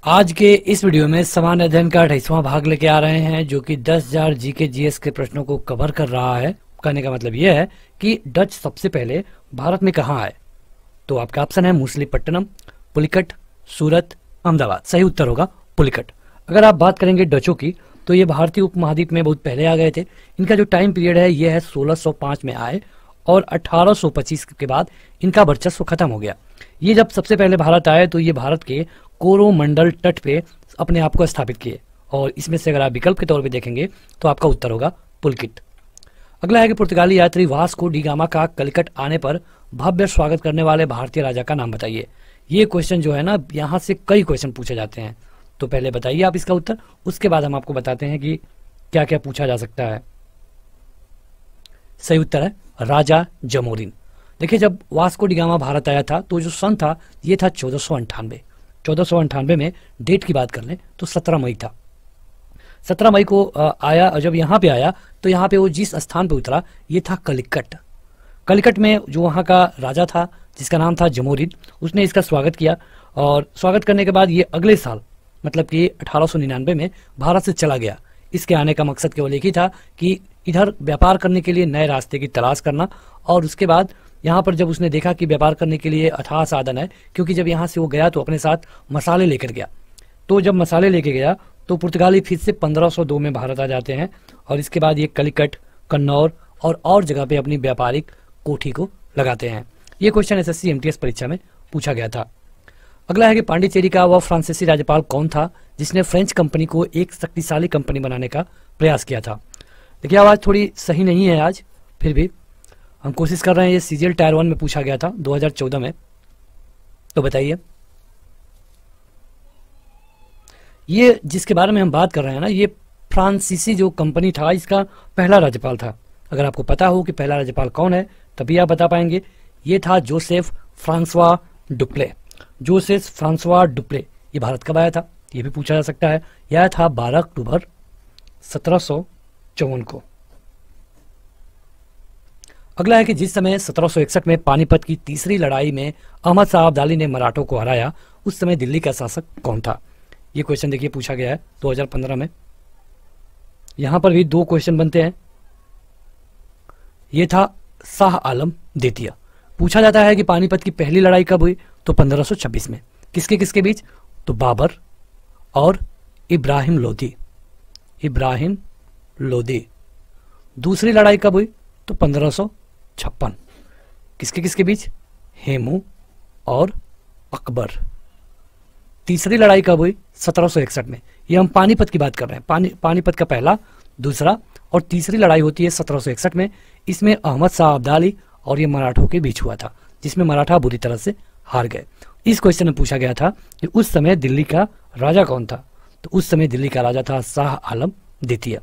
आज के इस वीडियो में सामान्य अध्ययन का 28वां भाग लेके आ रहे हैं, जो कि 10,000 जीके जीएस के प्रश्नों को कवर कर रहा है। कहने का मतलब यह है कि डच सबसे पहले भारत में कहाँ आए। तो आपका ऑप्शन है मछलीपट्टनम, पुलिकट, सूरत, अहमदाबाद। सही उत्तर होगा पुलिकट। अगर आप बात करेंगे डचों की, तो ये भारतीय उपमहाद्वीप में बहुत पहले आ गए थे। इनका जो टाइम पीरियड है ये है 1605 में आए और 1825 के बाद इनका वर्चस्व खत्म हो गया। ये जब सबसे पहले भारत आए तो ये भारत के कोरोमंडल तट पे अपने आप को स्थापित किए, और इसमें से अगर आप विकल्प के तौर पे देखेंगे तो आपका उत्तर होगा पुलकिट। अगला है कि पुर्तगाली यात्री वास्को डी गामा का कलिकट आने पर भव्य स्वागत करने वाले भारतीय राजा का नाम बताइए। ये क्वेश्चन जो है ना, यहाँ से कई क्वेश्चन पूछे जाते हैं, तो पहले बताइए आप इसका उत्तर, उसके बाद हम आपको बताते हैं कि क्या क्या पूछा जा सकता है। सही उत्तर है राजा जमोरिन। देखिए, जब वास्को डी गामा भारत आया था तो जो सन था ये था 1498। 1498 में डेट की बात कर लें तो 17 मई था। 17 मई को आया, और जब यहाँ पे आया तो यहाँ पे वो जिस स्थान पे उतरा ये था कलिकट। कलिकट में जो वहाँ का राजा था जिसका नाम था जमोरिन, उसने इसका स्वागत किया, और स्वागत करने के बाद ये अगले साल मतलब कि 1899 में भारत से चला गया। इसके आने का मकसद केवल एक ही था कि इधर व्यापार करने के लिए नए रास्ते की तलाश करना, और उसके बाद यहाँ पर जब उसने देखा कि व्यापार करने के लिए अथाह साधन है, क्योंकि जब यहाँ से वो गया तो अपने साथ मसाले लेकर गया, तो जब मसाले लेके गया तो पुर्तगाली फिर से 1502 में भारत आ जाते हैं, और इसके बाद ये कलिकट, कन्नौर और जगह पे अपनी व्यापारिक कोठी को लगाते हैं। ये क्वेश्चन एसएससी एमटीएस परीक्षा में पूछा गया था। अगला है कि पांडिचेरी का वह फ्रांसीसी राज्यपाल कौन था जिसने फ्रेंच कंपनी को एक शक्तिशाली कंपनी बनाने का प्रयास किया था। देखिए, आवाज़ थोड़ी सही नहीं है आज, फिर भी हम कोशिश कर रहे हैं। ये सीजीएल टायर 1 में पूछा गया था 2014 में। तो बताइए, ये जिसके बारे में हम बात कर रहे हैं ना, ये फ्रांसीसी जो कंपनी था इसका पहला राज्यपाल था। अगर आपको पता हो कि पहला राज्यपाल कौन है तभी आप बता पाएंगे। ये था Joseph Francois Dupleix. Joseph Francois Dupleix ये भारत कब आया था ये भी पूछा जा सकता है। यह था 12 अक्टूबर 1754 को। अगला है कि जिस समय 1761 में पानीपत की तीसरी लड़ाई में अहमद शाह अब्दाली ने मराठों को हराया, उस समय दिल्ली का शासक कौन था। ये क्वेश्चन देखिए पूछा गया है 2015 में। यहां पर भी 2 क्वेश्चन बनते हैं। ये था शाह आलम द्वितीय। पूछा जाता है कि पानीपत की पहली लड़ाई कब हुई, तो 1526 में। किसके किसके बीच, तो बाबर और इब्राहिम लोदी। इब्राहिम लोदी। दूसरी लड़ाई कब हुई, तो 1556। किसके किसके बीच, हेमू और अकबर। तीसरी लड़ाई कब हुई, 1761 में। ये हम पानीपत की बात कर रहे हैं। पानीपत का पहला, दूसरा और तीसरी लड़ाई होती है 1761 में। इसमें अहमद शाह अब्दाली और ये मराठों के बीच हुआ था, जिसमें मराठा बुरी तरह से हार गए। इस क्वेश्चन में पूछा गया था कि उस समय दिल्ली का राजा कौन था, तो उस समय दिल्ली का राजा था शाह आलम द्वितीय।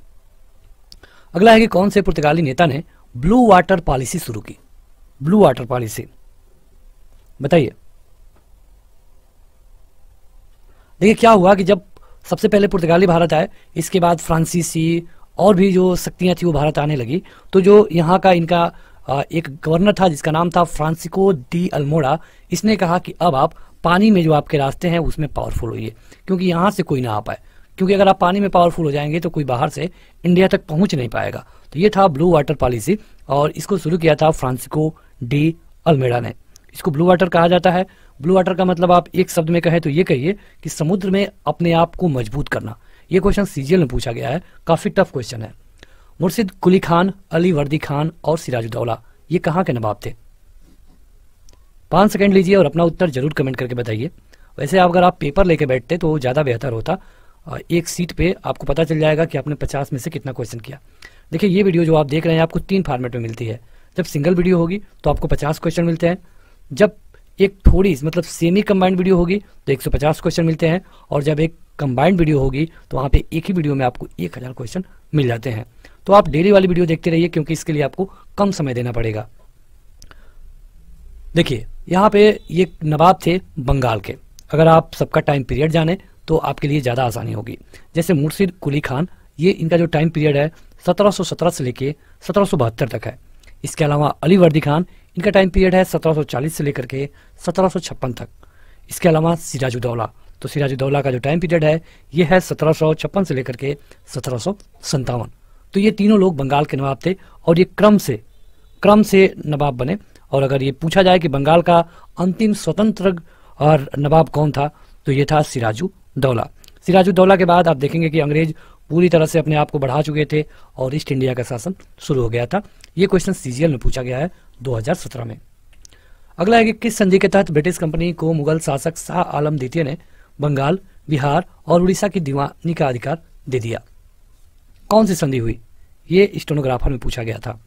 अगला है कि कौन से पुर्तगाली नेता ने ब्लू वाटर पॉलिसी शुरू की। ब्लू वाटर पॉलिसी बताइए। देखिए, क्या हुआ कि जब सबसे पहले पुर्तगाली भारत आए, इसके बाद फ्रांसीसी और भी जो शक्तियां थी वो भारत आने लगी, तो जो यहाँ का इनका एक गवर्नर था जिसका नाम था फ्रांसिस्को डी अल्मोड़ा, इसने कहा कि अब आप पानी में जो आपके रास्ते हैं उसमें पावरफुल होइए, क्योंकि यहाँ से कोई ना आ पाए, क्योंकि अगर आप पानी में पावरफुल हो जाएंगे तो कोई बाहर से इंडिया तक पहुंच नहीं पाएगा। तो ये था ब्लू वाटर पॉलिसी, और इसको शुरू किया था फ्रांसिस्को डी अल्मेड़ा ने। इसको ब्लू वाटर कहा जाता है। ब्लू वाटर का मतलब आप एक शब्द में कहें तो ये कहिए कि समुद्र में अपने आप को मजबूत करना। ये क्वेश्चन सीजीएल में पूछा गया है, काफी टफ क्वेश्चन है। मुर्शिद कुली खान, अली वर्दी खान और सिराजुद्दौला ये कहाँ के नवाब थे। 5 सेकंड लीजिए और अपना उत्तर जरूर कमेंट करके बताइए। वैसे अगर आप पेपर लेके बैठते तो ज़्यादा बेहतर होता। एक सीट पे आपको पता चल जाएगा कि आपने 50 में से कितना क्वेश्चन किया। देखिए, ये वीडियो जो आप देख रहे हैं आपको 3 फॉर्मेट में मिलती है। जब सिंगल वीडियो होगी तो आपको 50 क्वेश्चन मिलते हैं। जब एक थोड़ी मतलब सेमी कंबाइंड वीडियो होगी तो 150 क्वेश्चन मिलते हैं, और जब एक कंबाइंड वीडियो होगी तो वहाँ पे एक ही वीडियो में आपको 1000 क्वेश्चन मिल जाते हैं। तो आप डेली वाली वीडियो देखते रहिए, क्योंकि इसके लिए आपको कम समय देना पड़ेगा। देखिए, यहाँ पे ये नवाब थे बंगाल के। अगर आप सबका टाइम पीरियड जाने तो आपके लिए ज़्यादा आसानी होगी। जैसे मुर्शिद कुली खान, ये इनका जो टाइम पीरियड है 1717 से लेके 1772 तक है। इसके अलावा अली वर्दी खान, इनका टाइम पीरियड है 1740 से लेकर के 1756 तक। इसके अलावा सिराजुद्दौला, तो सिराजुद्दौला का जो टाइम पीरियड है ये है 1756 से लेकर के 1757। तो ये तीनों लोग बंगाल के नवाब थे और ये क्रम से नवाब बने। और अगर ये पूछा जाए कि बंगाल का अंतिम स्वतंत्र और नवाब कौन था, तो ये था सिराजुद्दौला। सिराजुद्दौला के बाद आप देखेंगे कि अंग्रेज पूरी तरह से अपने आप को बढ़ा चुके थे और ईस्ट इंडिया का शासन शुरू हो गया था। ये क्वेश्चन सीजीएल में पूछा गया है 2017 में। अगला है कि किस संधि के तहत ब्रिटिश कंपनी को मुगल शासक शाह आलम द्वितीय ने बंगाल, बिहार और उड़ीसा की दीवानी का अधिकार दे दिया? कौन सी संधि हुई? ये स्टेनोग्राफर में पूछा गया था।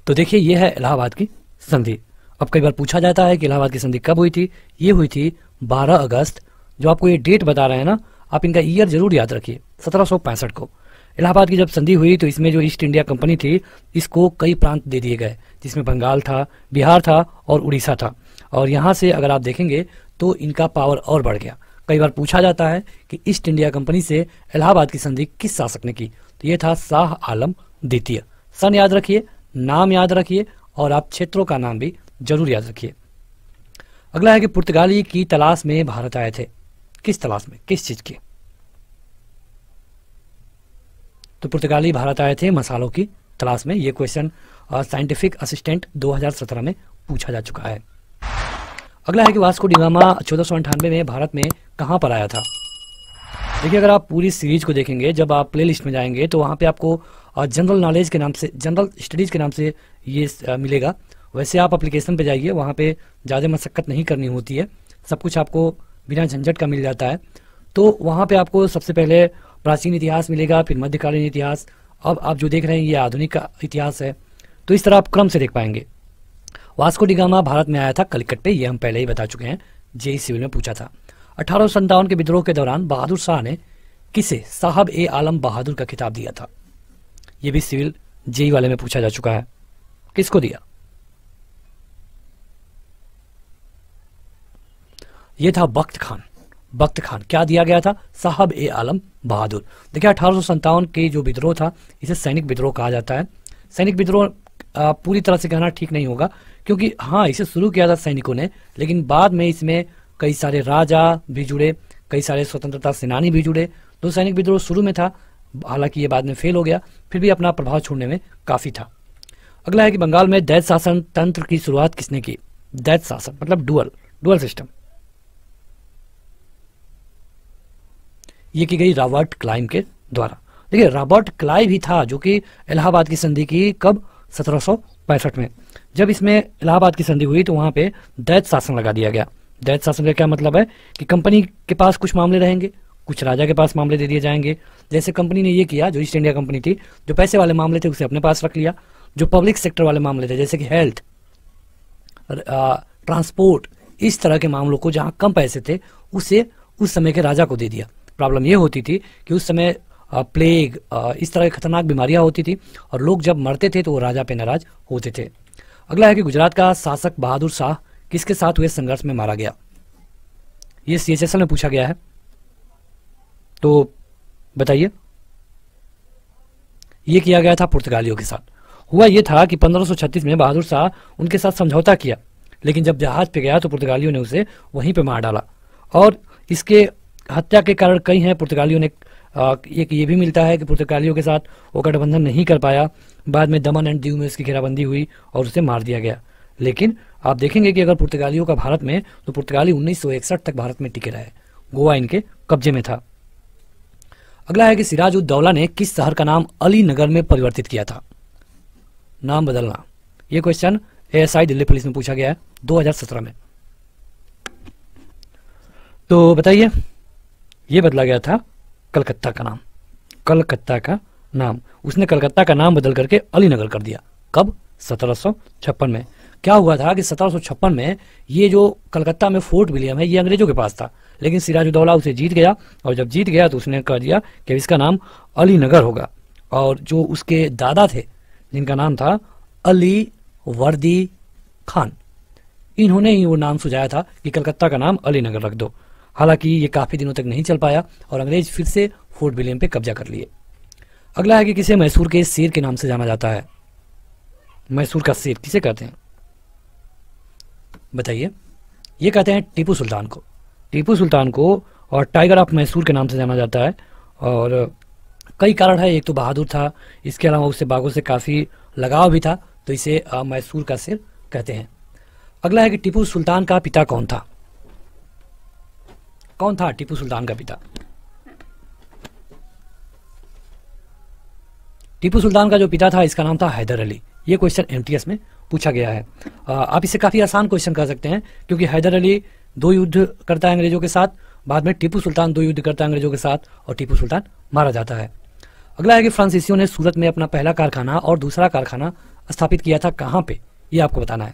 तो देखिए ये है इलाहाबाद की संधि। अब कई बार पूछा जाता है कि इलाहाबाद की संधि कब हुई थी। ये हुई थी 12 अगस्त। जो आपको ये डेट बता रहे हैं ना, आप इनका ईयर जरूर याद रखिए, 1765 को इलाहाबाद की जब संधि हुई तो इसमें जो ईस्ट इंडिया कंपनी थी इसको कई प्रांत दे दिए गए, जिसमें बंगाल था, बिहार था और उड़ीसा था। और यहाँ से अगर आप देखेंगे तो इनका पावर और बढ़ गया। कई बार पूछा जाता है कि ईस्ट इंडिया कंपनी से इलाहाबाद की संधि किस शासक ने की, तो ये था शाह आलम द्वितीय। सन याद रखिए, नाम याद रखिए और आप क्षेत्रों का नाम भी जरूर याद रखिए। अगला है कि पुर्तगाली की तलाश में भारत आए थे। किस तलाश में, किस चीज की? तो पुर्तगाली भारत आए थे मसालों की तलाश में। ये क्वेश्चन साइंटिफिक असिस्टेंट 2017 में पूछा जा चुका है। अगला है कि वास्को डी गामा 1498 में भारत में कहां पर आया था? देखिए अगर आप पूरी सीरीज को देखेंगे, जब आप प्लेलिस्ट में जाएंगे तो वहां पे आपको जनरल नॉलेज के नाम से, जनरल स्टडीज के नाम से ये मिलेगा। वैसे आप एप्लीकेशन पे जाइए, वहाँ पे ज़्यादा मशक्कत नहीं करनी होती है, सब कुछ आपको बिना झंझट का मिल जाता है। तो वहाँ पे आपको सबसे पहले प्राचीन इतिहास मिलेगा, फिर मध्यकालीन इतिहास, अब आप जो देख रहे हैं ये आधुनिक का इतिहास है। तो इस तरह आप क्रम से देख पाएंगे। वास्को डी गामा भारत में आया था कलिकट पे, ये हम पहले ही बता चुके हैं, जेई सिविल में पूछा था। 1857 के विद्रोह के दौरान बहादुर शाह ने किसे साहब ए आलम बहादुर का खिताब दिया था? ये भी सिविल जेई वाले में पूछा जा चुका है। किसको दिया? ये था बख्त खान। बख्त खान क्या दिया गया था? साहब ए आलम बहादुर। देखिए 1857 के जो विद्रोह था इसे सैनिक विद्रोह कहा जाता है। सैनिक विद्रोह पूरी तरह से कहना ठीक नहीं होगा, क्योंकि हाँ इसे शुरू किया था सैनिकों ने, लेकिन बाद में इसमें कई सारे राजा भी जुड़े, कई सारे स्वतंत्रता सेनानी भी जुड़े। तो सैनिक विद्रोह शुरू में था, हालांकि ये बाद में फेल हो गया, फिर भी अपना प्रभाव छोड़ने में काफी था। अगला है कि बंगाल में दैत शासन तंत्र की शुरुआत किसने की? दैत शासन मतलब डुअल सिस्टम, ये की गई रॉबर्ट क्लाइव के द्वारा। देखिए रॉबर्ट क्लाइव ही था जो कि इलाहाबाद की संधि की कब? 1765 में। जब इसमें इलाहाबाद की संधि हुई तो वहां पे दैत शासन लगा दिया गया। दैत शासन का क्या मतलब है कि कंपनी के पास कुछ मामले रहेंगे, कुछ राजा के पास मामले दे दिए जाएंगे। जैसे कंपनी ने ये किया, जो ईस्ट इंडिया कंपनी थी, जो पैसे वाले मामले थे उसे अपने पास रख लिया, जो पब्लिक सेक्टर वाले मामले थे जैसे कि हेल्थ, ट्रांसपोर्ट, इस तरह के मामलों को जहां कम पैसे थे उसे उस समय के राजा को दे दिया। प्रॉब्लम ये होती थी कि उस समय प्लेग, इस तरह की खतरनाक बीमारियां होती थी और लोग जब मरते थे तो वो राजा पे नाराज होते थे। अगला है कि गुजरात का शासक बहादुर शाह किसके साथ हुए संघर्ष में मारा गया? ये सीएचएसएल में पूछा गया है, तो बताइए। ये किया गया था पुर्तगालियों के साथ। हुआ ये था कि 1536 में बहादुर शाह उनके साथ समझौता किया, लेकिन जब जहाज पे गया तो पुर्तगालियों ने उसे वहीं पे मार डाला। और इसके हत्या के कारण कई हैं। पुर्तगालियों ने एक ये भी मिलता है कि पुर्तगालियों के साथ वो गठबंधन नहीं कर पाया, बाद में दमन एंड दीव में उसकी घेराबंदी हुई और उसे मार दिया गया। लेकिन आप देखेंगे कि अगर पुर्तगालियों का भारत में, तो पुर्तगाली 1961 तक भारत में टिके रहे, गोवा इनके कब्जे में था। अगला है कि सिराजुद्दौला ने किस शहर का नाम अली नगर में परिवर्तित किया था? नाम बदलना, ये क्वेश्चन एएसआई दिल्ली पुलिस में पूछा गया है 2017 में। तो बताइए, ये बदला गया था कलकत्ता का नाम। कलकत्ता का नाम उसने कलकत्ता का नाम बदल करके अली नगर कर दिया। कब? 1756 में। क्या हुआ था कि 1756 में ये जो कलकत्ता में फोर्ट विलियम है ये अंग्रेजों के पास था, लेकिन सिराजुद्दौला उसे जीत गया और जब जीत गया तो उसने कह दिया कि इसका नाम अली नगर होगा। और जो उसके दादा थे जिनका नाम था अली वर्दी खान, इन्होंने ही वो नाम सुझाया था कि कलकत्ता का नाम अली नगर रख दो। हालांकि ये काफी दिनों तक नहीं चल पाया और अंग्रेज फिर से फोर्ट विलियम पे कब्जा कर लिए। अगला है कि किसे मैसूर के शेर के नाम से जाना जाता है? मैसूर का शेर किसे कहते हैं? बताइए। ये कहते हैं टीपू सुल्तान को। टीपू सुल्तान को और टाइगर ऑफ मैसूर के नाम से जाना जाता है, और कई कारण है। एक तो बहादुर था, इसके अलावा उससे बाघों से काफ़ी लगाव भी था, तो इसे मैसूर का शेर कहते हैं। अगला है कि टीपू सुल्तान का पिता कौन था? कौन था टीपू सुल्तान का पिता? टीपू सुल्तान का जो पिता था इसका नाम था हैदर अली। ये क्वेश्चन एमटीएस में पूछा गया है। आप इसे काफ़ी आसान क्वेश्चन कह सकते हैं, क्योंकि हैदर अली 2 युद्ध करता है अंग्रेजों के साथ, बाद में टीपू सुल्तान 2 युद्ध करता है अंग्रेजों के साथ, और टीपू सुल्तान मारा जाता है। अगला है कि फ्रांसीसियों ने सूरत में अपना पहला कारखाना और दूसरा कारखाना स्थापित किया था कहाँ पे? ये आपको बताना है।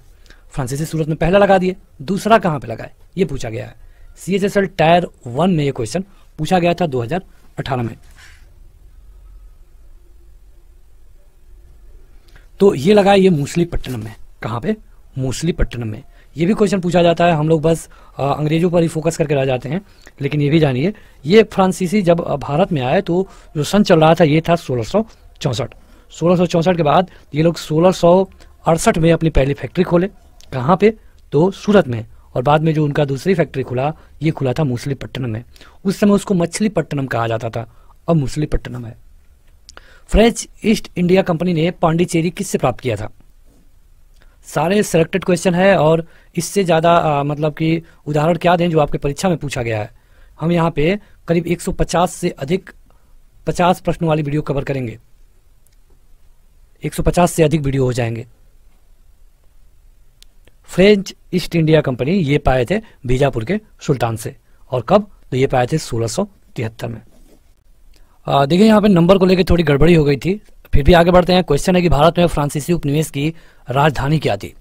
फ्रांसीसी सूरत में पहला लगा दिए, दूसरा कहाँ पे लगाए, ये पूछा गया है। CHSL टायर 1 में ये क्वेश्चन पूछा गया था 2018 में। तो ये लगा ये मूसलीपट्टनम में। कहाँ पे? मूसलीपट्टनम में। ये भी क्वेश्चन पूछा जाता है। हम लोग बस अंग्रेजों पर ही फोकस करके रह जाते हैं, लेकिन ये भी जानिए, ये फ्रांसीसी जब भारत में आए तो जो सन चल रहा था ये था 1664। 1664 के बाद ये लोग 1668 में अपनी पहली फैक्ट्री खोले। कहाँ पे? तो सूरत में। और बाद में जो उनका दूसरी फैक्ट्री खुला, ये खुला था मूसलीपट्टनम में। उस समय उसको मछलीपट्टनम कहा जाता था, अब मूसलीपट्टनम है। फ्रेंच ईस्ट इंडिया कंपनी ने पांडिचेरी किससे प्राप्त किया था? सारे सिलेक्टेड क्वेश्चन है, और इससे ज़्यादा मतलब कि उदाहरण क्या दें जो आपके परीक्षा में पूछा गया है। हम यहाँ पे करीब 150 से अधिक 50 प्रश्नों वाली वीडियो कवर करेंगे। 150 से अधिक वीडियो हो जाएंगे। फ्रेंच ईस्ट इंडिया कंपनी ये पाए थे बीजापुर के सुल्तान से, और कब? तो ये पाए थे 1673 में। देखिए यहाँ पे नंबर को लेकर थोड़ी गड़बड़ी हो गई थी, फिर भी आगे बढ़ते हैं। क्वेश्चन है कि भारत में फ्रांसीसी उपनिवेश की राजधानी क्या थी?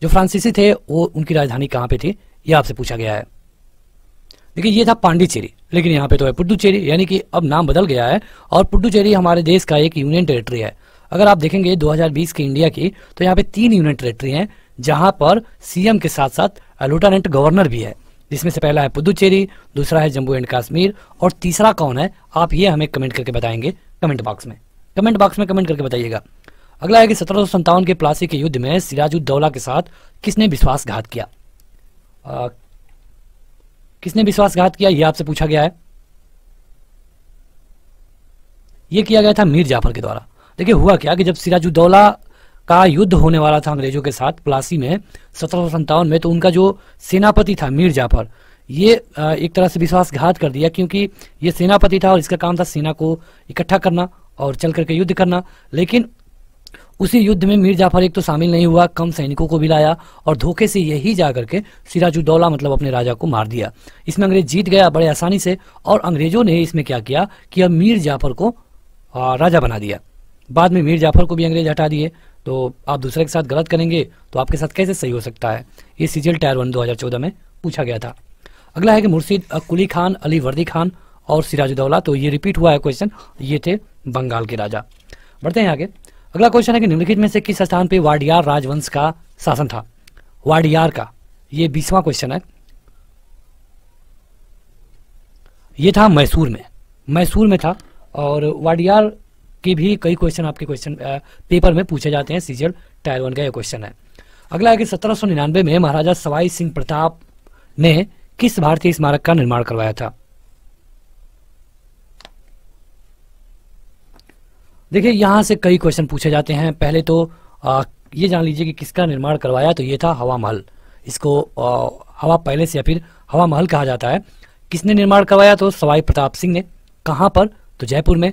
जो फ्रांसीसी थे वो उनकी राजधानी कहाँ पे थी, ये आपसे पूछा गया है। देखिए ये था पांडिचेरी, लेकिन यहाँ पे तो है पुडुचेरी, यानी कि अब नाम बदल गया है, और पुडुचेरी हमारे देश का एक यूनियन टेरिटरी है। अगर आप देखेंगे 2020 की इंडिया की, तो यहाँ पे 3 यूनियन टेरिटरी हैं, जहां पर सीएम के साथ साथ लेफ्टिनेंट गवर्नर भी है, जिसमें से पहला है पुडुचेरी, दूसरा है जम्मू एंड कश्मीर, और तीसरा कौन है आप ये हमें कमेंट करके बताएंगे कमेंट बॉक्स में। कमेंट बॉक्स में कमेंट करके बताइएगा। अगला है कि 1757 के प्लासी के युद्ध में सिराजुद्दौला के साथ किसने विश्वासघात किया? किसने विश्वासघात किया ये आपसे पूछा गया है। ये किया गया था मीर जाफर के द्वारा। देखिए हुआ क्या कि जब सिराजुद्दौला का युद्ध होने वाला था अंग्रेजों के साथ प्लासी में 1757 में, तो उनका जो सेनापति था मीर जाफर, ये एक तरह से विश्वासघात कर दिया, क्योंकि ये सेनापति था और इसका काम था सेना को इकट्ठा करना और चल करके युद्ध करना। लेकिन उसी युद्ध में मीर जाफर एक तो शामिल नहीं हुआ, कम सैनिकों को भी लाया, और धोखे से यही जा करके सिराजुद्दौला मतलब अपने राजा को मार दिया। इसमें अंग्रेज जीत गया बड़े आसानी से, और अंग्रेजों ने इसमें क्या किया कि अब मीर जाफर को राजा बना दिया। बाद में मीर जाफर को भी अंग्रेज हटा दिए। तो आप दूसरे के साथ गलत करेंगे तो आपके साथ कैसे सही हो सकता है? ये CGL टायर 1 2014 में पूछा गया था। अगला है कि मुर्शिद कुली खान, अली वर्दी खान और सिराजुद्दौला, तो ये रिपीट हुआ है क्वेश्चन, ये थे बंगाल के राजा। बढ़ते हैं आगे। अगला क्वेश्चन है कि निम्नलिखित में से किस स्थान पे वाडियार राजवंश का शासन था? वाडियार का, ये 20वां क्वेश्चन है। ये था मैसूर में, मैसूर में था, और वाडियार के भी कई क्वेश्चन आपके क्वेश्चन पेपर में पूछे जाते हैं। CGL टायर 1 का ये क्वेश्चन है। अगला है कि 1799 में महाराजा सवाई सिंह प्रताप ने किस भारतीय स्मारक का निर्माण करवाया था? देखिए यहां से कई क्वेश्चन पूछे जाते हैं। पहले तो ये जान लीजिए कि किसका निर्माण करवाया, तो ये था हवा महल। इसको हवा पैलेस या फिर हवा महल कहा जाता है। किसने निर्माण करवाया? तो सवाई प्रताप सिंह ने। कहां पर? तो जयपुर में।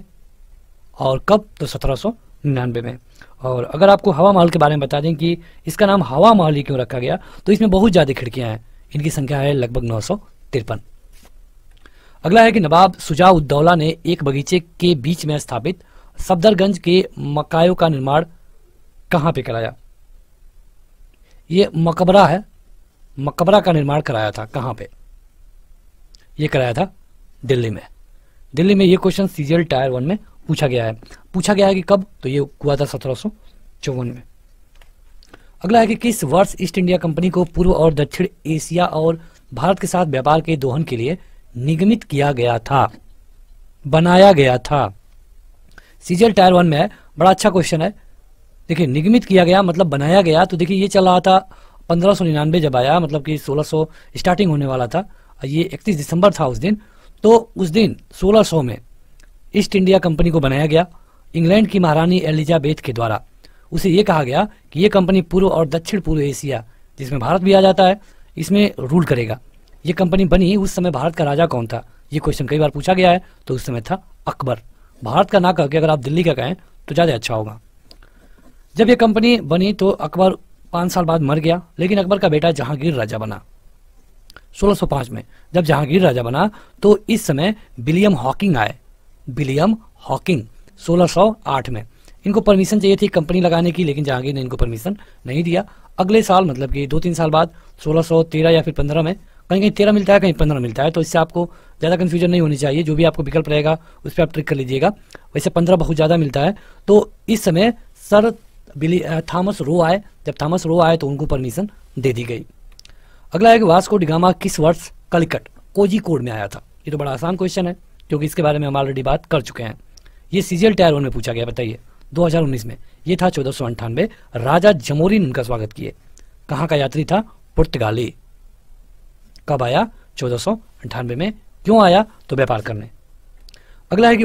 और कब? तो 1799 में। और अगर आपको हवा महल के बारे में बता दें कि इसका नाम हवा महल ही क्यों रखा गया, तो इसमें बहुत ज़्यादा खिड़कियां हैं, इनकी संख्या है लगभग 953। अगला है कि नवाब शुजा-उद-दौला ने एक बगीचे के बीच में स्थापित सफदरगंज के मकायों का निर्माण कहाँ पे कराया? ये मकबरा है, मकबरा का निर्माण कराया था कहाँ पे? ये कराया था दिल्ली में। दिल्ली में ये क्वेश्चन CGL टायर 1 में पूछा गया है। पूछा गया है कि कब? तो ये हुआ था 1754 में। अगला है कि किस वर्ष ईस्ट इंडिया कंपनी को पूर्व और दक्षिण एशिया और भारत के साथ व्यापार के दोहन के लिए निगमित किया गया था, बनाया गया था? CGL टायर 1 में है। बड़ा अच्छा क्वेश्चन है। देखिए निगमित किया गया मतलब बनाया गया, तो देखिए ये चल रहा था 1599 जब आया, मतलब कि 1600 स्टार्टिंग होने वाला था, ये 31 दिसंबर था उस दिन। तो उस दिन 1600 में ईस्ट इंडिया कंपनी को बनाया गया इंग्लैंड की महारानी एलिजाबेथ के द्वारा। उसे ये कहा गया कि ये कंपनी पूर्व और दक्षिण पूर्व एशिया, जिसमें भारत भी आ जाता है, इसमें रूल करेगा। ये कंपनी बनी उस समय भारत का राजा कौन था, ये क्वेश्चन कई बार पूछा गया है। तो उस समय था अकबर। भारत का ना कह के अगर आप दिल्ली का कहें तो ज़्यादा अच्छा होगा। जब ये कंपनी बनी तो अकबर 5 साल बाद मर गया, लेकिन अकबर का बेटा जहांगीर राजा बना 1605 में। जब जहांगीर राजा बना तो इस समय विलियम हॉकिंग आए, विलियम हॉकिंग 1608 में। इनको परमिशन चाहिए थी कंपनी लगाने की, लेकिन जहांगीर ने इनको परमिशन नहीं दिया। अगले साल मतलब कि 2-3 साल बाद 1613 या फिर 15 में, कहीं कहीं 13 मिलता है, कहीं 15 मिलता है, तो इससे आपको ज़्यादा कन्फ्यूजन नहीं होनी चाहिए। जो भी आपको विकल्प रहेगा उस पर आप ट्रिक कर लीजिएगा। वैसे 15 बहुत ज़्यादा मिलता है। तो इस समय सर थॉमस रो आए। जब थॉमस रो आए तो उनको परमिशन दे दी गई। अगला है कि वास्को डी गामा किस वर्ष कलिकट कोझिकोड में आया था। ये तो बड़ा आसान क्वेश्चन है क्योंकि इसके बारे में हम ऑलरेडी बात कर चुके हैं। ये सीजीएल टायर 1 में पूछा गया, बताइए 2019 में। ये था 1498। राजा जमोरिन उनका स्वागत किए। कहाँ का यात्री था? पुर्तगाली। कब आया? 1498 में। क्यों आया? तो व्यापार करने। अगला है कि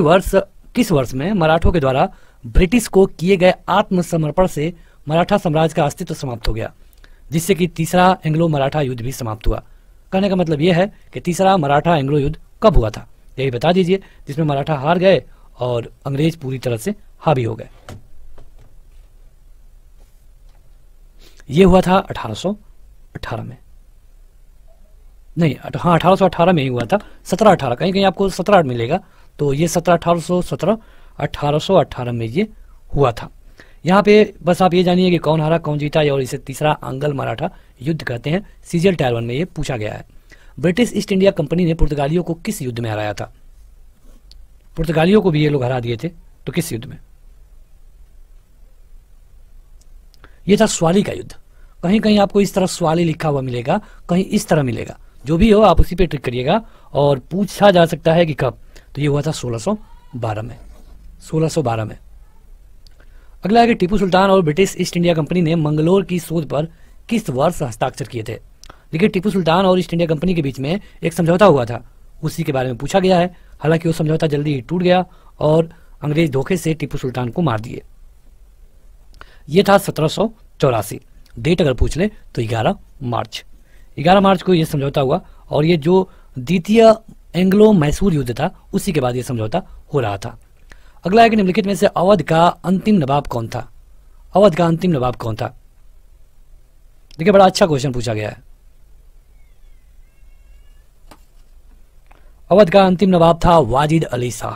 किस वर्ष में मराठों के द्वारा ब्रिटिश को किए गए आत्मसमर्पण से मराठा साम्राज्य का अस्तित्व समाप्त हो गया, जिससे कि तीसरा एंग्लो मराठा युद्ध भी समाप्त हुआ। कहने का मतलब यह है कि तीसरा मराठा एंग्लो युद्ध कब हुआ था, यही बता दीजिए, जिसमें मराठा हार गए और अंग्रेज पूरी तरह से हावी हो गए। यह हुआ था 1818 में, नहीं हाँ 1818 में ही हुआ था। 1718, कहीं कहीं आपको 17 मिलेगा, तो ये 1818 में ये हुआ था। यहाँ पे बस आप ये जानिए कि कौन हारा कौन जीता, और इसे तीसरा आंग्ल मराठा युद्ध कहते हैं। सीजीएल टायर 1 में ये पूछा गया है। ब्रिटिश ईस्ट इंडिया कंपनी ने पुर्तगालियों को किस युद्ध में हराया था? पुर्तगालियों को भी ये लोग हरा दिए थे, तो किस युद्ध में? ये था स्वाली का युद्ध। कहीं कहीं आपको इस तरह स्वाली लिखा हुआ मिलेगा, कहीं इस तरह मिलेगा। जो भी हो आप उसी पे ट्रिक करिएगा। और पूछा जा सकता है कि कब, तो ये हुआ था 1612 में। 1612 में। अगला है कि टीपू सुल्तान और ब्रिटिश ईस्ट इंडिया कंपनी ने मंगलोर की शोध पर किस वर्ष हस्ताक्षर किए थे? देखिए टीपू सुल्तान और ईस्ट इंडिया कंपनी के बीच में एक समझौता हुआ था, उसी के बारे में पूछा गया है। हालांकि वो समझौता जल्दी ही टूट गया और अंग्रेज धोखे से टीपू सुल्तान को मार दिए। ये था 1784। डेट अगर पूछ ले तो 11 मार्च को ये समझौता हुआ। और ये जो द्वितीय एंग्लो मैसूर युद्ध था उसी के बाद ये समझौता हो रहा था। अगला है कि निम्नलिखित में से अवध का अंतिम नवाब कौन था? अवध का अंतिम नवाब कौन था? देखिए बड़ा अच्छा क्वेश्चन पूछा गया है। अवध का अंतिम नवाब था वाजिद अली शाह।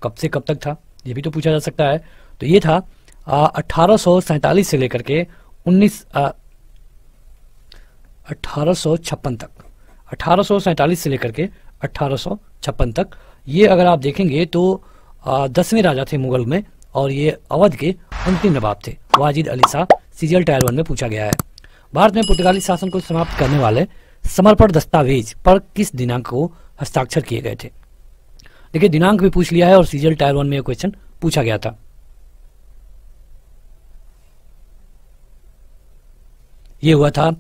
कब से कब तक था, ये भी तो पूछा जा सकता है। तो ये था 1847 से लेकर के 1856 तक। 1847 से लेकर के 1856 तक। ये अगर आप देखेंगे तो 10वें राजा थे मुगल में, और ये अवध के अंतिम नवाब थे वाजिद अली शाह। सीजीएल टायर 1 में पूछा गया है। भारत में पुर्तगाली शासन को समाप्त करने वाले समर्पण दस्तावेज पर किस दिनांक को हस्ताक्षर किए गए थे? देखिए दिनांक भी पूछ लिया है और सीजीएल टायर 1 में यह क्वेश्चन पूछा गया था। यह हुआ था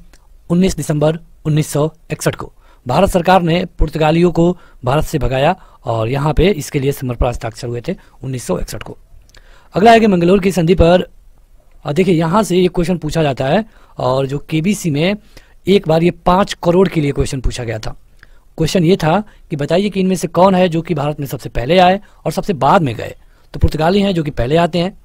19 दिसंबर 1961 को। भारत सरकार ने पुर्तगालियों को भारत से भगाया और यहाँ पे इसके लिए समर्पण हस्ताक्षर हुए थे 1961 को। अगला है कि मंगलोर की संधि पर, देखिए यहाँ से ये क्वेश्चन पूछा जाता है, और जो केबीसी में एक बार ये 5 करोड़ के लिए क्वेश्चन पूछा गया था। क्वेश्चन ये था कि बताइए कि इनमें से कौन है जो कि भारत में सबसे पहले आए और सबसे बाद में गए? तो पुर्तगाली हैं जो कि पहले आते हैं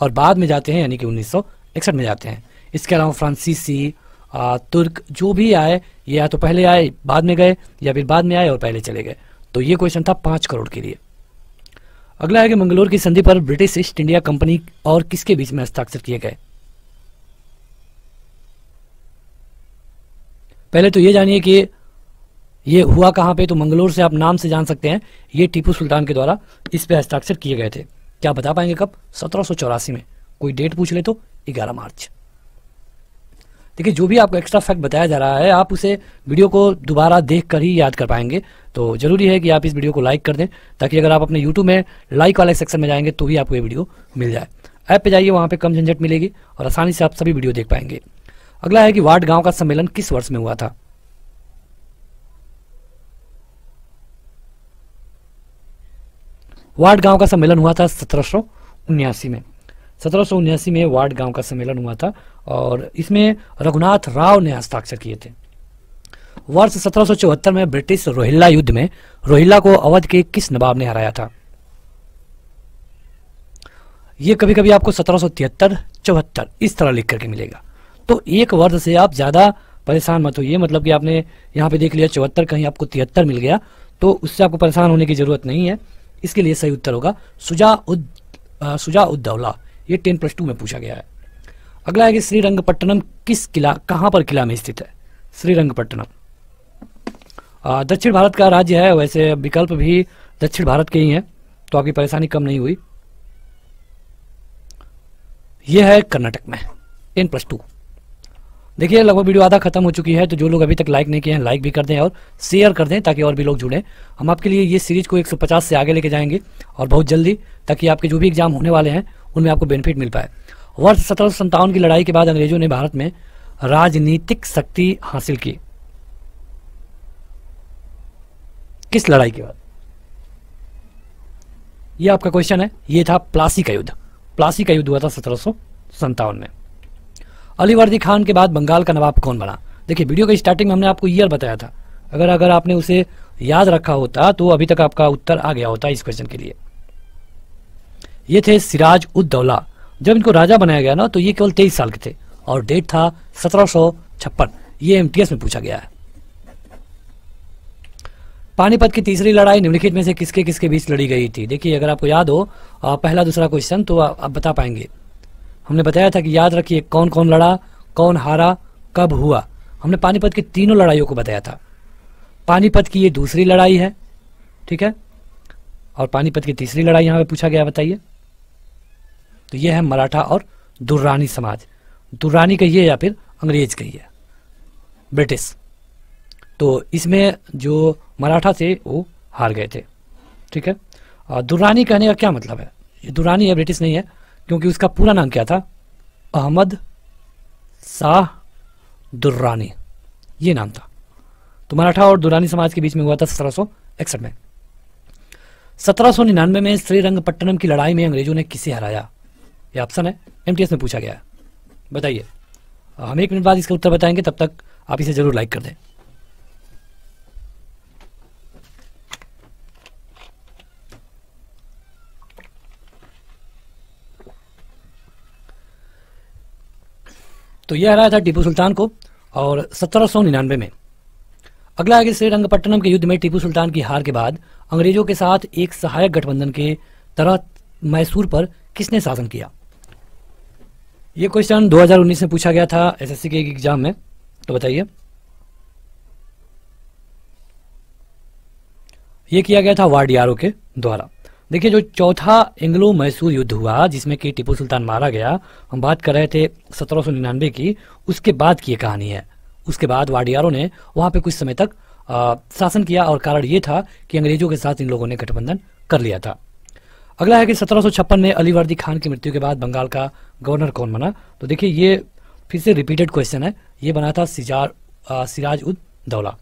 और बाद में जाते हैं, यानी कि 1961 में जाते हैं। इसके अलावा फ्रांसीसी, तुर्क जो भी आए, ये या तो पहले आए बाद में गए, या फिर बाद में आए और पहले चले गए। तो ये क्वेश्चन था 5 करोड़ के लिए। अगला है कि मंगलोर की संधि पर ब्रिटिश ईस्ट इंडिया कंपनी और किसके बीच में हस्ताक्षर किए गए? पहले तो ये जानिए कि ये हुआ कहाँ पे। तो मंगलोर से आप नाम से जान सकते हैं, ये टीपू सुल्तान के द्वारा इस पे हस्ताक्षर किए गए थे। क्या बता पाएंगे कब? 1784 में। कोई डेट पूछ ले तो 11 मार्च। देखिए जो भी आपको एक्स्ट्रा फैक्ट बताया जा रहा है आप उसे वीडियो को दोबारा देख कर ही याद कर पाएंगे। तो जरूरी है कि आप इस वीडियो को लाइक कर दें, ताकि अगर आप अपने यूट्यूब में लाइक वाले सेक्शन में जाएंगे तो भी आपको ये वीडियो मिल जाए। ऐप पे जाइए, वहाँ पे कम झंझट मिलेगी और आसानी से आप सभी वीडियो देख पाएंगे। अगला है कि वार्ड गांव का सम्मेलन किस वर्ष में हुआ था? वार्ड गांव का सम्मेलन हुआ था 1779 में। 1779 में वार्ड गांव का सम्मेलन हुआ था और इसमें रघुनाथ राव ने हस्ताक्षर किए थे। वर्ष 1774 में ब्रिटिश रोहिल्ला युद्ध में रोहिल्ला को अवध के किस नवाब ने हराया था? ये कभी कभी आपको 1773, 74 इस तरह लिख करके मिलेगा। तो एक वर्ष से आप ज्यादा परेशान मत होइए, मतलब कि आपने यहाँ पे देख लिया 74, कहीं आपको 73 मिल गया तो उससे आपको परेशान होने की जरूरत नहीं है। इसके लिए सही उत्तर होगा शुजा उद दौला। ये 10+2 में पूछा गया है। अगला है कि श्रीरंगपट्टनम किस किला, कहां पर किला में स्थित है? श्रीरंगपट्टनम दक्षिण भारत का राज्य है, वैसे विकल्प भी दक्षिण भारत के ही हैं, तो आपकी परेशानी कम नहीं हुई। यह है कर्नाटक में। 10+2। देखिए लगभग वीडियो आधा खत्म हो चुकी है, तो जो लोग अभी तक लाइक नहीं किए हैं लाइक भी कर दें और शेयर कर दें ताकि और भी लोग जुड़ें। हम आपके लिए ये सीरीज को 150 से आगे लेके जाएंगे और बहुत जल्दी, ताकि आपके जो भी एग्जाम होने वाले हैं उनमें आपको बेनिफिट मिल पाए। वर्ष 1757 की लड़ाई के बाद अंग्रेजों ने भारत में राजनीतिक शक्ति हासिल की। किस लड़ाई के बाद? यह आपका क्वेश्चन है। यह था प्लासी का युद्ध। प्लासी का युद्ध हुआ था 1757 में। अलीवर्दी खान के बाद बंगाल का नवाब कौन बना? देखिए वीडियो के स्टार्टिंग में हमने आपको ईयर बताया था, अगर आपने उसे याद रखा होता तो अभी तक आपका उत्तर आ गया होता इस क्वेश्चन के लिए। ये थे सिराज उद दौला। जब इनको राजा बनाया गया ना तो ये केवल 23 साल के थे और डेट था 1756। ये एमटीएस में पूछा गया है। पानीपत की तीसरी लड़ाई निम्नलिखित में से किसके किसके बीच लड़ी गई थी? देखिए अगर आपको याद हो पहला दूसरा क्वेश्चन तो आप बता पाएंगे। हमने बताया था कि याद रखिए कौन कौन लड़ा, कौन हारा, कब हुआ। हमने पानीपत की तीनों लड़ाइयों को बताया था। पानीपत की ये दूसरी लड़ाई है, ठीक है, और पानीपत की तीसरी लड़ाई यहां पे पूछा गया, बताइए। तो ये है मराठा और दुर्रानी समाज। दुर्रानी कहिए या फिर अंग्रेज कहिए, ब्रिटिश। तो इसमें जो मराठा थे वो हार गए थे, ठीक है। और दुर्रानी कहने का क्या मतलब है? ये दुर्रानी है, ब्रिटिश नहीं है, क्योंकि उसका पूरा नाम क्या था? अहमद शाह दुर्रानी, ये नाम था। तो मराठा और दुर्रानी समाज के बीच में हुआ था 1761 में। 1799 में श्रीरंगपट्टनम की लड़ाई में अंग्रेजों ने किसे हराया? ये ऑप्शन है, एमटीएस में पूछा गया है, बताइए। हम 1 मिनट बाद इसका उत्तर बताएंगे, तब तक आप इसे जरूर लाइक कर दें। तो यह हराया था टीपू सुल्तान को और 1799 में। अगला है कि श्रीरंगपट्टनम के युद्ध में टीपू सुल्तान की हार के बाद अंग्रेजों के साथ एक सहायक गठबंधन के तरह मैसूर पर किसने शासन किया? यह क्वेश्चन 2019 में पूछा गया था एसएससी के एक एग्जाम में, तो बताइए। यह किया गया था वाडियारो के द्वारा। देखिए जो चौथा एंग्लो मैसूर युद्ध हुआ जिसमें कि टीपू सुल्तान मारा गया, हम बात कर रहे थे 1799 की, उसके बाद की ये कहानी है। उसके बाद वाडियारो ने वहां पे कुछ समय तक शासन किया और कारण ये था कि अंग्रेजों के साथ इन लोगों ने गठबंधन कर लिया था। अगला है कि 1756 में अलीवर्दी खान की मृत्यु के बाद बंगाल का गवर्नर कौन बना? तो देखिए ये फिर से रिपीटेड क्वेश्चन है, ये बना था सिराज उद दौला।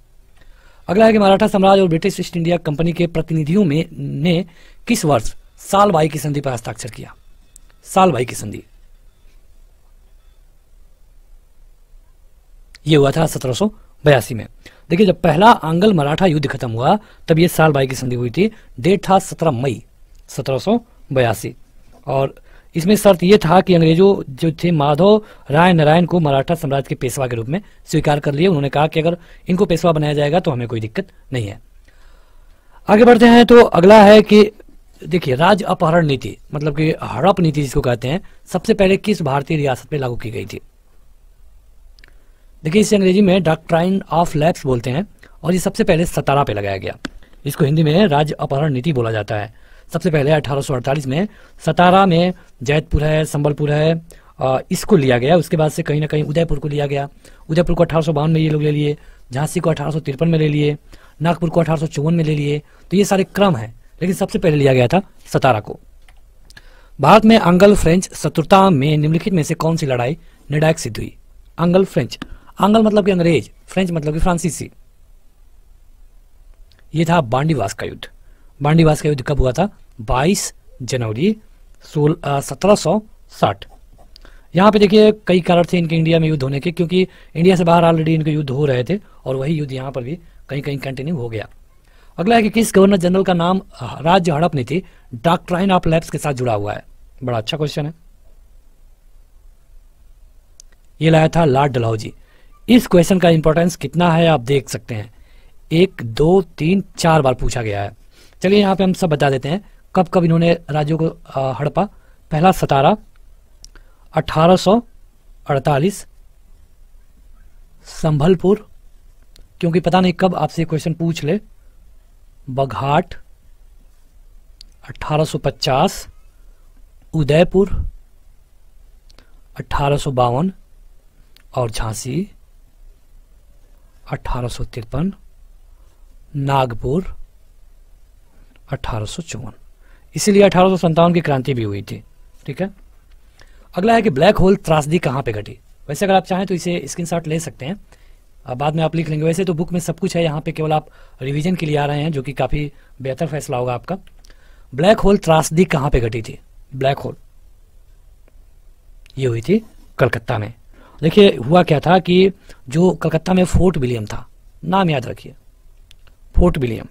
अगला है कि मराठा साम्राज्य और ब्रिटिश ईस्ट इंडिया कंपनी के प्रतिनिधियों में ने किस वर्ष सालबाई की संधि पर हस्ताक्षर किया? सालबाई की संधि ये हुआ था 1782 में। देखिए जब पहला आंग्ल मराठा युद्ध खत्म हुआ तब ये सालबाई की संधि हुई थी। डेट था 17 मई 1782 और इसमें शर्त यह था कि अंग्रेजों जो थे माधव राय नारायण को मराठा साम्राज्य के पेशवा के रूप में स्वीकार कर लिए। उन्होंने कहा कि अगर इनको पेशवा बनाया जाएगा तो हमें कोई दिक्कत नहीं है। आगे बढ़ते हैं तो अगला है कि देखिए राज्य अपहरण नीति, मतलब कि हड़प नीति जिसको कहते हैं, सबसे पहले किस भारतीय रियासत में लागू की गई थी? देखिए इसे अंग्रेजी में डॉक्ट्राइन ऑफ लैप्स बोलते हैं और ये सबसे पहले सतारा पे लगाया गया। इसको हिंदी में राज्य अपहरण नीति बोला जाता है। सबसे पहले 1848 में सतारा में जैतपुर है, संबलपुर है, इसको लिया गया। उसके बाद से कहीं ना कहीं उदयपुर को लिया गया। उदयपुर को 1852 में ये लोग ले लिए, झांसी को 1853 में ले लिए, नागपुर को 1854 में ले लिए। तो ये सारे क्रम है, लेकिन सबसे पहले लिया गया था सतारा को। भारत में आंग्ल फ्रेंच शत्रुता में निम्नलिखित में से कौन सी लड़ाई निर्णायक सिद्ध हुई? आंग्ल फ्रेंच, आंग्ल मतलब कि अंग्रेज, फ्रेंच मतलब कि फ्रांसीसी। ये था बांडीवास का युद्ध। बांडीवास का युद्ध कब हुआ था? 22 जनवरी 1760। यहाँ पे देखिए कई कारण थे इनके इंडिया में युद्ध होने के, क्योंकि इंडिया से बाहर ऑलरेडी इनके युद्ध हो रहे थे और वही युद्ध यहाँ पर भी कहीं कहीं कंटिन्यू हो गया। अगला है कि किस गवर्नर जनरल का नाम राज्य हड़प नीति डॉक्ट्राइन ऑफ लैप्स के साथ जुड़ा हुआ है? बड़ा अच्छा क्वेश्चन है। ये लाया था लॉर्ड डलहौजी। इस क्वेश्चन का इंपॉर्टेंस कितना है आप देख सकते हैं, 1 2 3 4 बार पूछा गया है। चलिए यहाँ पे हम सब बता देते हैं कब कब इन्होंने राज्यों को हड़पा। पहला सतारा 1848, संभलपुर, क्योंकि पता नहीं कब आपसे क्वेश्चन पूछ ले, बघाट 1850, उदयपुर 1852 और झांसी 1853, नागपुर 1854। इसीलिए 1857 की क्रांति भी हुई थी। ठीक है, अगला है कि ब्लैक होल त्रासदी कहाँ पे घटी? वैसे अगर आप चाहें तो इसे स्क्रीनशॉट ले सकते हैं, बाद में आप लिख लेंगे। वैसे तो बुक में सब कुछ है, यहाँ पे केवल आप रिवीजन के लिए आ रहे हैं, जो कि काफ़ी बेहतर फैसला होगा आपका। ब्लैक होल त्रासदी कहाँ पे घटी थी? ब्लैक होल ये हुई थी कलकत्ता में। देखिए हुआ क्या था कि जो कलकत्ता में फोर्ट विलियम था, नाम याद रखिए, फोर्ट विलियम,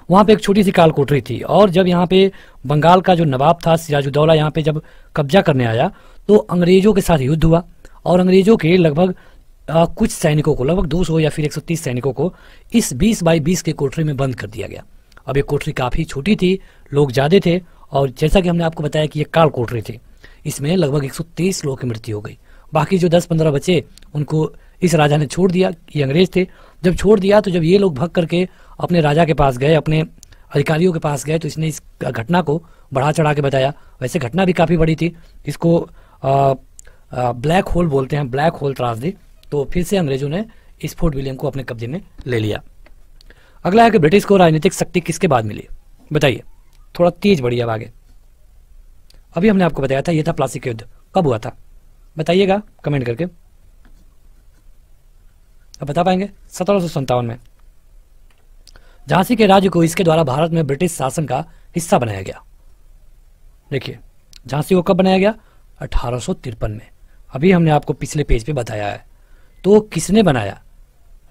वहाँ पे एक छोटी सी काल कोठरी थी। और जब यहाँ पे बंगाल का जो नवाब था सिराजुद्दौला यहाँ पे जब कब्जा करने आया तो अंग्रेजों के साथ युद्ध हुआ और अंग्रेजों के लगभग कुछ सैनिकों को, लगभग 200 या फिर 130 सैनिकों को इस 20 बाई 20 के कोठरी में बंद कर दिया गया। अब ये कोठरी काफ़ी छोटी थी, लोग ज़्यादा थे और जैसा कि हमने आपको बताया कि ये काल कोठरी थी, इसमें लगभग 130 लोगों की मृत्यु हो गई। बाकी जो 10-15 बचे उनको इस राजा ने छोड़ दिया, ये अंग्रेज थे। जब छोड़ दिया तो जब ये लोग भाग करके अपने राजा के पास गए, अपने अधिकारियों के पास गए, तो इसने इस घटना को बढ़ा चढ़ा के बताया। वैसे घटना भी काफ़ी बड़ी थी, इसको ब्लैक होल बोलते हैं, ब्लैक होल त्रासदी। तो फिर से अंग्रेजों ने इस फोर्ट विलियम को अपने कब्जे में ले लिया। अगला है कि ब्रिटिश को राजनीतिक शक्ति किसके बाद मिली? बताइए, थोड़ा तेज बढ़िए अब आगे। अभी हमने आपको बताया था, यह था प्लासी का युद्ध। कब हुआ था बताइएगा कमेंट करके। अब बता पाएंगे? 1757 में। झांसी के राज्य को इसके द्वारा भारत में ब्रिटिश शासन का हिस्सा बनाया गया। देखिए झांसी को कब बनाया गया? 1853 में। अभी हमने आपको पिछले पेज पे बताया है। तो किसने बनाया?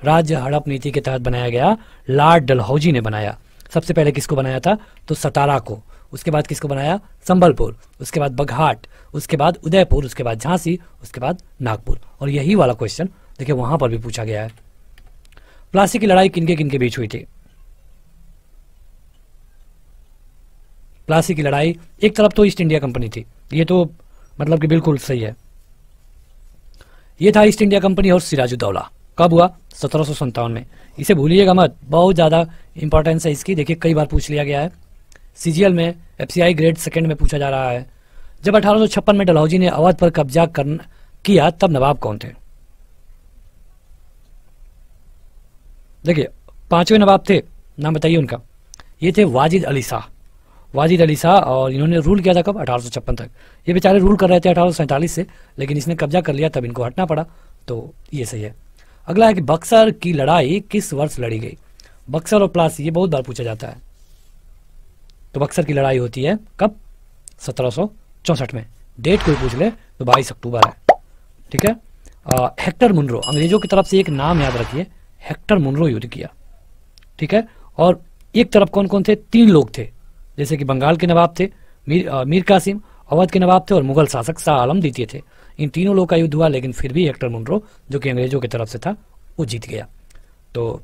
राज्य हड़प नीति के तहत बनाया गया, लॉर्ड डलहौजी ने बनाया। सबसे पहले किसको बनाया था? तो सतारा को। उसके बाद किसको बनाया? संबलपुर। उसके बाद बघाट, उसके बाद उदयपुर, उसके बाद झांसी, उसके बाद नागपुर। और यही वाला क्वेश्चन देखिए वहां पर भी पूछा गया है। प्लासी की लड़ाई किनके किनके बीच हुई थी? प्लासी की लड़ाई एक तरफ तो ईस्ट इंडिया कंपनी थी, ये तो मतलब कि बिल्कुल सही है। ये था ईस्ट इंडिया कंपनी और सिराजुद्दौला। कब हुआ? 1757 में। इसे भूलिएगा मत, बहुत ज़्यादा इंपॉर्टेंस है इसकी। देखिए कई बार पूछ लिया गया है, सीजीएल में, एफसीआई ग्रेड सेकंड में पूछा जा रहा है। जब 1856 में डलहौजी ने अवध पर कब्जा किया तब नवाब कौन थे? देखिए 5वें नवाब थे, नाम बताइए उनका। ये थे वाजिद अली शाह। वाजिद अली शाह, और इन्होंने रूल किया था कब? 1856 तक। ये बेचारे रूल कर रहे थे 1847 से, लेकिन इसने कब्जा कर लिया तब इनको हटना पड़ा। तो ये सही है। अगला है कि बक्सर की लड़ाई किस वर्ष लड़ी गई? बक्सर और प्लासी ये बहुत बार पूछा जाता है। तो बक्सर की लड़ाई होती है कब? 1764 में। डेट कोई पूछ ले तो 22 अक्टूबर है। ठीक है। हेक्टर मुनरो, अंग्रेजों की तरफ से एक नाम याद रखिए, हेक्टर मुनरो युद्ध किया। ठीक है। और एक तरफ कौन कौन थे? 3 लोग थे, जैसे कि बंगाल के नवाब थे मीर कासिम, अवध के नवाब थे और मुगल शासक शाह आलम द्वितीय थे। इन तीनों लोगों का युद्ध हुआ, लेकिन फिर भी हेक्टर मुनरो जो कि अंग्रेजों की तरफ से था वो जीत गया। तो